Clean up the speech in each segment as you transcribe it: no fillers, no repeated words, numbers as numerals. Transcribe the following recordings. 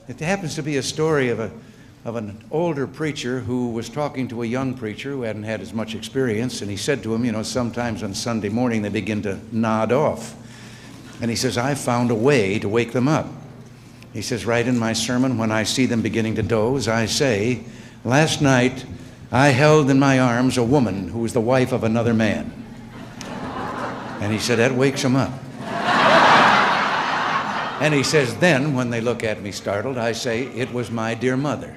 It happens to be a story of an older preacher who was talking to a young preacher who hadn't had as much experience, and he said to him, sometimes on Sunday morning they begin to nod off. And he says, I found a way to wake them up. He says, right in my sermon, when I see them beginning to doze, I say, last night I held in my arms a woman who was the wife of another man. And he said, that wakes them up. And he says, then when they look at me startled, I say, it was my dear mother.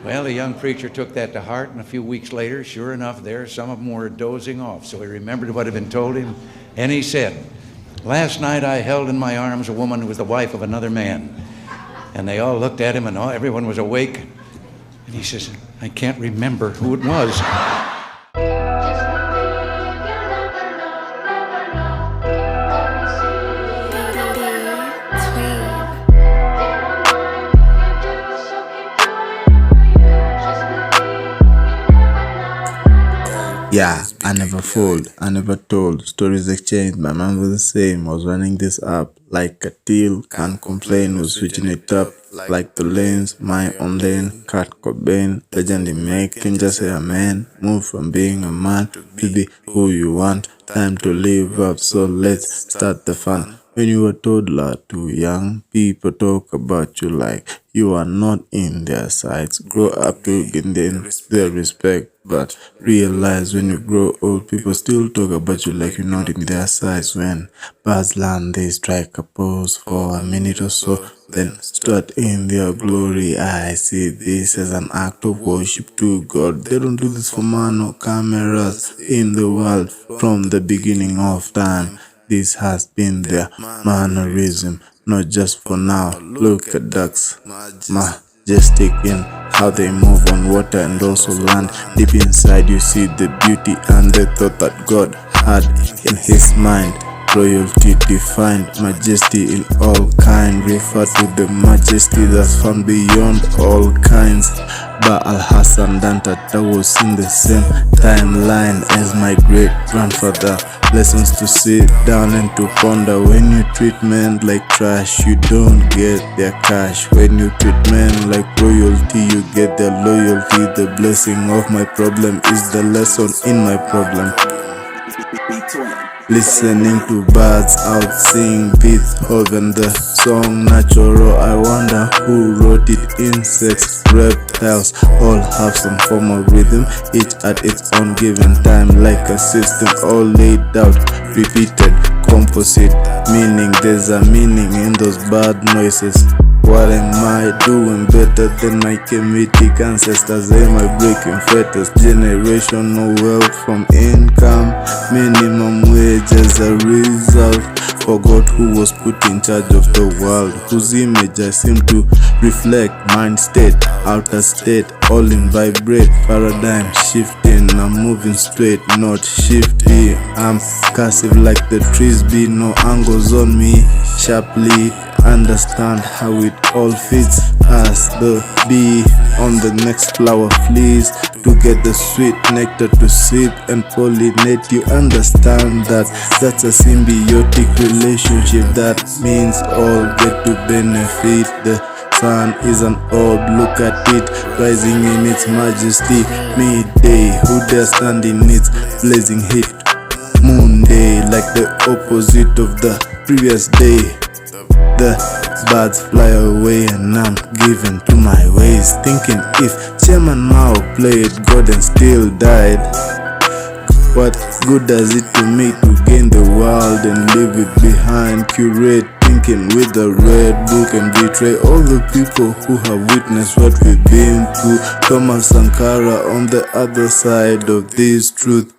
Well, the young preacher took that to heart, and a few weeks later, sure enough, there, some of them were dozing off. So he remembered what had been told him, and he said, last night I held in my arms a woman who was the wife of another man. And they all looked at him, and everyone was awake. And he says, I can't remember who it was. Yeah, I never fooled, I never told. Stories exchanged, my mind was the same. I was running this up like a deal, can't complain, was switching it up like the lanes, my own lane. Kurt Cobain, legend in making, just say amen. Move from being a man to be who you want. Time to live up, so let's start the fun. When you were toddler, too young, people talk about you like you are not in their sights. Grow up to gain their respect, but realize when you grow old, people still talk about you like you're not in their sights. When birds land, they strike a pose for a minute or so, then start in their glory. I see this as an act of worship to God. They don't do this for man or cameras in the world from the beginning of time. This has been their mannerism, not just for now. Look at ducks, majestic in how they move on water and also land. Deep inside you see the beauty and the thought that God had in his mind. Royalty defined, majesty in all kind. Refer to the majesty that's found beyond all kinds. Baal Hassan Dantata was in the same timeline as my great grandfather. Lessons to sit down and to ponder. When you treat men like trash, you don't get their cash. When you treat men like royalty, you get their loyalty. The blessing of my problem is the lesson in my problem. Listening to birds out sing Beethoven, the song natural. I wonder who wrote it. Insects, reptiles, all have some form of rhythm, each at its own given time, like a system all laid out, repeated, composite meaning. There's a meaning in those bird noises. What am I doing better than my Kemetic ancestors? Am I breaking fetters? Generational wealth from income, minimum wage as a result. Forgot who was put in charge of the world, whose image I seem to reflect. Mind state, outer state, all in vibrate. Paradigm shifting, I'm moving straight, not shifty. I'm cursive like the trees be, no angles on me. Sharply understand how it all fits as the bee on the next flower flees to get the sweet nectar to sip and pollinate. You understand that that's a symbiotic relationship. That means all get to benefit. The sun is an orb, look at it, rising in its majesty. Midday, who dare stand in its blazing heat? Moon day, like the opposite of the previous day. The birds fly away and I'm given to my ways, thinking if Chairman Mao played God and still died, what good does it to me to gain the world and leave it behind? Curate thinking with a red book and betray all the people who have witnessed what we've been through. Thomas Sankara on the other side of this truth.